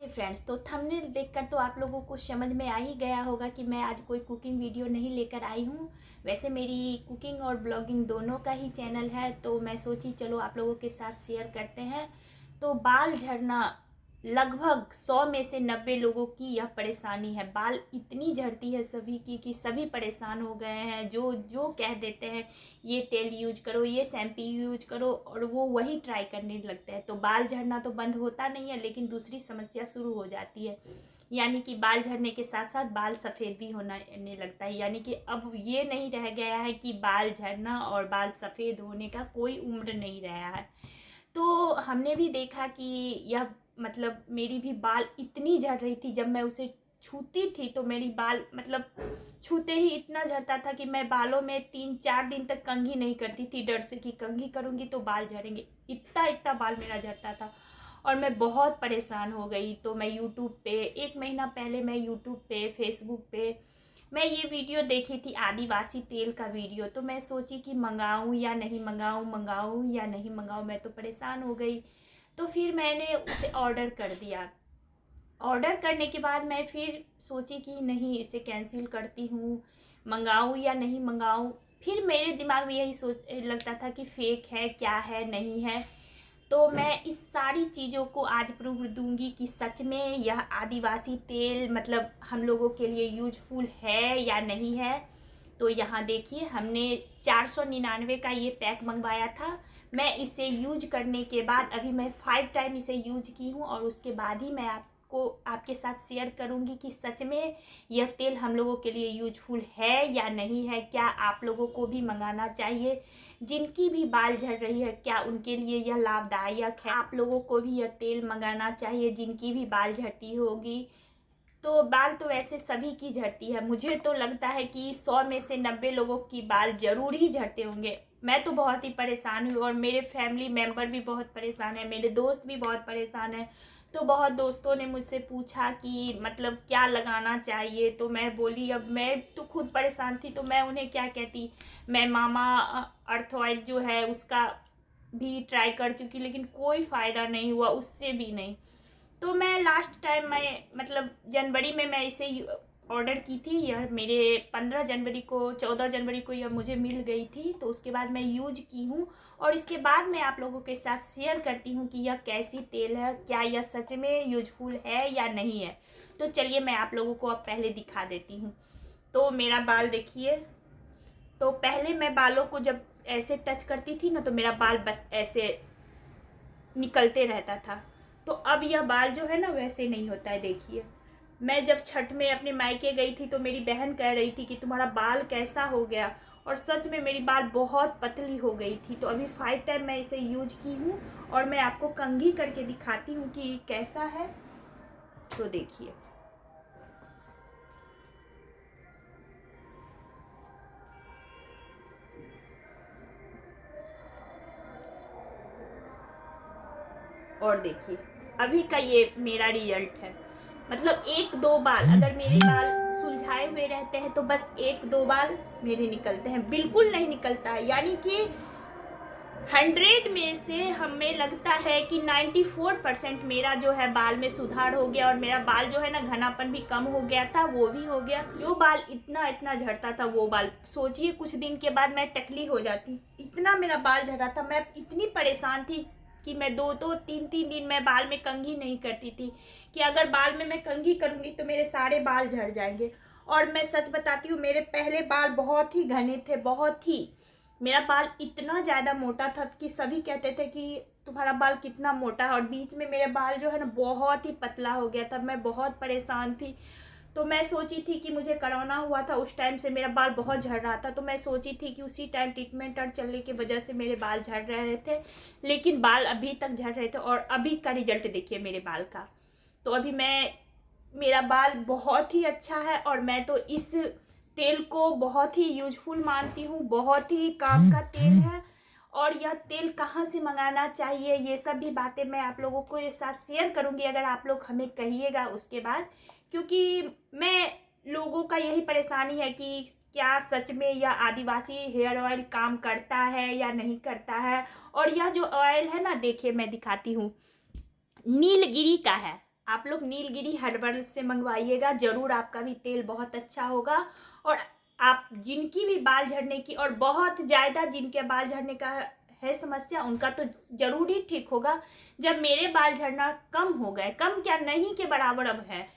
Friends, तो thumbnail देखकर तो आप लोगों को समझ में आ ही गया होगा कि मैं आज कोई कुकिंग वीडियो नहीं लेकर आई हूँ। वैसे मेरी कुकिंग और ब्लॉगिंग दोनों का ही चैनल है, तो मैं सोची चलो आप लोगों के साथ शेयर करते हैं। तो बाल झड़ना लगभग 100 में से 90 लोगों की यह परेशानी है। बाल इतनी झड़ती है सभी की कि सभी परेशान हो गए हैं। जो जो कह देते हैं ये तेल यूज करो, ये शैम्पू यूज करो, और वो वही ट्राई करने लगते हैं। तो बाल झड़ना तो बंद होता नहीं है, लेकिन दूसरी समस्या शुरू हो जाती है। यानी कि बाल झड़ने के साथ साथ बाल सफ़ेद भी होने लगता है। यानी कि अब ये नहीं रह गया है कि बाल झड़ना और बाल सफ़ेद होने का कोई उम्र नहीं रहा है। तो हमने भी देखा कि यह मतलब मेरी भी बाल इतनी झड़ रही थी। जब मैं उसे छूती थी तो मेरी बाल मतलब छूते ही इतना झड़ता था कि मैं बालों में 3-4 दिन तक कंघी नहीं करती थी, डर से कि कंघी करूँगी तो बाल झड़ेंगे। इतना इतना बाल मेरा झड़ता था और मैं बहुत परेशान हो गई। तो मैं यूट्यूब पे 1 महीना पहले मैं यूट्यूब पे, फेसबुक पे मैं ये वीडियो देखी थी, आदिवासी तेल का वीडियो। तो मैं सोची कि मंगाऊं या नहीं मंगाऊं, मंगाऊं या नहीं मंगाऊं। मैं तो परेशान हो गई। तो फिर मैंने उसे ऑर्डर कर दिया। ऑर्डर करने के बाद मैं फिर सोची कि नहीं, इसे कैंसिल करती हूँ, मंगाऊं या नहीं मंगाऊं। फिर मेरे दिमाग में यही सोच लगता था कि फेक है, क्या है, नहीं है। तो मैं इस सारी चीज़ों को आज प्रूफ दूंगी कि सच में यह आदिवासी तेल मतलब हम लोगों के लिए यूजफुल है या नहीं है। तो यहाँ देखिए, हमने 499 का ये पैक मंगवाया था। मैं इसे यूज करने के बाद अभी मैं 5 टाइम इसे यूज की हूँ, और उसके बाद ही मैं आपके साथ शेयर करूँगी कि सच में यह तेल हम लोगों के लिए यूजफुल है या नहीं है। क्या आप लोगों को भी मंगाना चाहिए? जिनकी भी बाल झड़ रही है, क्या उनके लिए यह लाभदायक है? आप लोगों को भी यह तेल मंगाना चाहिए जिनकी भी बाल झड़ती होगी। तो बाल तो वैसे सभी की झड़ती है। मुझे तो लगता है कि 100 में से 90 लोगों की बाल जरूर ही झड़ते होंगे। मैं तो बहुत ही परेशान हूँ और मेरे फैमिली मेम्बर भी बहुत परेशान है, मेरे दोस्त भी बहुत परेशान है। तो बहुत दोस्तों ने मुझसे पूछा कि मतलब क्या लगाना चाहिए। तो मैं बोली, अब मैं तो खुद परेशान थी तो मैं उन्हें क्या कहती। मैं मामा अर्थ ऑयल जो है उसका भी ट्राई कर चुकी, लेकिन कोई फ़ायदा नहीं हुआ, उससे भी नहीं। तो मैं लास्ट टाइम मैं मतलब जनवरी में मैं इसे ऑर्डर की थी। यह मेरे 15 जनवरी को, 14 जनवरी को यह मुझे मिल गई थी। तो उसके बाद मैं यूज की हूँ और इसके बाद मैं आप लोगों के साथ शेयर करती हूँ कि यह कैसी तेल है, क्या यह सच में यूजफुल है या नहीं है। तो चलिए मैं आप लोगों को अब पहले दिखा देती हूँ। तो मेरा बाल देखिए। तो पहले मैं बालों को जब ऐसे टच करती थी ना, तो मेरा बाल बस ऐसे निकलते रहता था। तो अब यह बाल जो है ना वैसे नहीं होता है। देखिए, मैं जब छठ में अपने मायके गई थी तो मेरी बहन कह रही थी कि तुम्हारा बाल कैसा हो गया, और सच में मेरी बाल बहुत पतली हो गई थी। तो अभी 5 टाइम मैं इसे यूज की हूँ और मैं आपको कंघी करके दिखाती हूँ कि कैसा है। तो देखिए, और देखिए अभी का ये मेरा रिजल्ट है। मतलब 1-2 बाल, अगर मेरे बाल सुलझाए हुए रहते हैं तो बस 1-2 बाल मेरे निकलते हैं, बिल्कुल नहीं निकलता है। यानी कि 100 में से हमें लगता है कि 94% मेरा जो है बाल में सुधार हो गया, और मेरा बाल जो है ना घनापन भी कम हो गया था, वो भी हो गया। जो बाल इतना इतना झड़ता था वो बाल, सोचिए कुछ दिन के बाद मैं टकली हो जाती। इतना मेरा बाल झड़ा था, मैं इतनी परेशान थी कि मैं 2-2, 3-3 दिन मैं बाल में कंघी नहीं करती थी कि अगर बाल में मैं कंघी करूँगी तो मेरे सारे बाल झड़ जाएंगे। और मैं सच बताती हूँ, मेरे पहले बाल बहुत ही घने थे, बहुत ही। मेरा बाल इतना ज़्यादा मोटा था कि सभी कहते थे कि तुम्हारा बाल कितना मोटा है, और बीच में मेरे बाल जो है ना बहुत ही पतला हो गया था। मैं बहुत परेशान थी। तो मैं सोची थी कि मुझे कोरोना हुआ था, उस टाइम से मेरा बाल बहुत झड़ रहा था। तो मैं सोची थी कि उसी टाइम ट्रीटमेंट और चलने की वजह से मेरे बाल झड़ रहे थे, लेकिन बाल अभी तक झड़ रहे थे। और अभी का रिजल्ट देखिए मेरे बाल का। तो अभी मेरा बाल बहुत ही अच्छा है, और मैं तो इस तेल को बहुत ही यूजफुल मानती हूँ, बहुत ही काम का तेल है। और यह तेल कहाँ से मंगाना चाहिए, ये सब भी बातें मैं आप लोगों को ये साथ शेयर करूँगी, अगर आप लोग हमें कहिएगा उसके बाद। क्योंकि मैं लोगों का यही परेशानी है कि क्या सच में यह आदिवासी हेयर ऑयल काम करता है या नहीं करता है। और यह जो ऑयल है ना, देखिए मैं दिखाती हूँ, नीलगिरी का है। आप लोग नीलगिरी हर्बल से मंगवाइएगा, ज़रूर आपका भी तेल बहुत अच्छा होगा। और आप जिनकी भी बाल झड़ने की और बहुत ज़्यादा जिनके बाल झड़ने का है समस्या, उनका तो ज़रूर ही ठीक होगा। जब मेरे बाल झड़ना कम हो गए, कम क्या नहीं के बराबर अब है,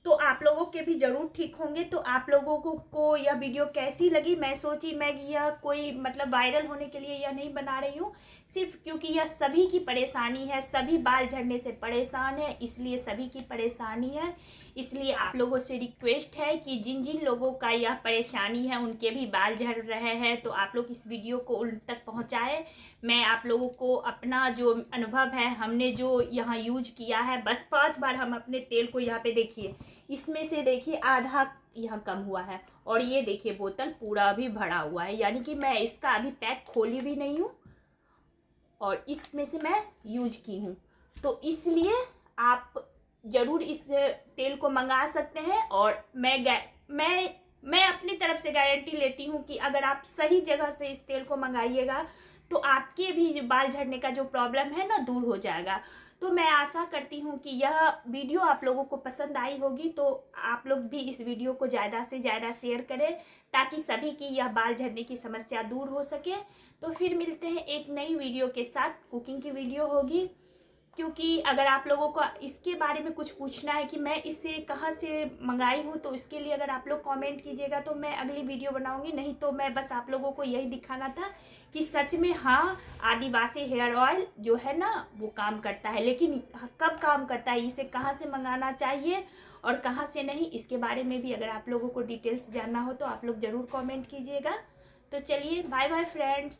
तो आप लोगों के भी ज़रूर ठीक होंगे। तो आप लोगों को यह वीडियो कैसी लगी? मैं सोची मैं यह कोई मतलब वायरल होने के लिए यह नहीं बना रही हूँ, सिर्फ क्योंकि यह सभी की परेशानी है, सभी बाल झड़ने से परेशान है, इसलिए सभी की परेशानी है। इसलिए आप लोगों से रिक्वेस्ट है कि जिन जिन लोगों का यह परेशानी है, उनके भी बाल झड़ रहे हैं, तो आप लोग इस वीडियो को उन तक पहुँचाएँ। मैं आप लोगों को अपना जो अनुभव है, हमने जो यहाँ यूज किया है, बस 5 बार हम अपने तेल को यहाँ पे देखिए, इसमें से देखिए आधा यहाँ कम हुआ है, और ये देखिए बोतल पूरा भी भरा हुआ है, यानी कि मैं इसका अभी पैक खोली भी नहीं हूँ और इसमें से मैं यूज की हूँ। तो इसलिए आप ज़रूर इस तेल को मंगा सकते हैं। और मैं अपनी तरफ से गारंटी लेती हूँ कि अगर आप सही जगह से इस तेल को मंगाइएगा तो आपके भी जो बाल झड़ने का जो प्रॉब्लम है ना, दूर हो जाएगा। तो मैं आशा करती हूँ कि यह वीडियो आप लोगों को पसंद आई होगी, तो आप लोग भी इस वीडियो को ज़्यादा से ज़्यादा शेयर करें, ताकि सभी की यह बाल झड़ने की समस्या दूर हो सके। तो फिर मिलते हैं एक नई वीडियो के साथ, कुकिंग की वीडियो होगी। क्योंकि अगर आप लोगों को इसके बारे में कुछ पूछना है कि मैं इसे कहाँ से मंगाई हूँ, तो इसके लिए अगर आप लोग कमेंट कीजिएगा तो मैं अगली वीडियो बनाऊंगी। नहीं तो मैं बस आप लोगों को यही दिखाना था कि सच में हाँ, आदिवासी हेयर ऑयल जो है ना वो काम करता है, लेकिन कब काम करता है, इसे कहाँ से मंगाना चाहिए और कहाँ से नहीं, इसके बारे में भी अगर आप लोगों को डिटेल्स जानना हो तो आप लोग ज़रूर कॉमेंट कीजिएगा। तो चलिए, बाय बाय फ्रेंड्स।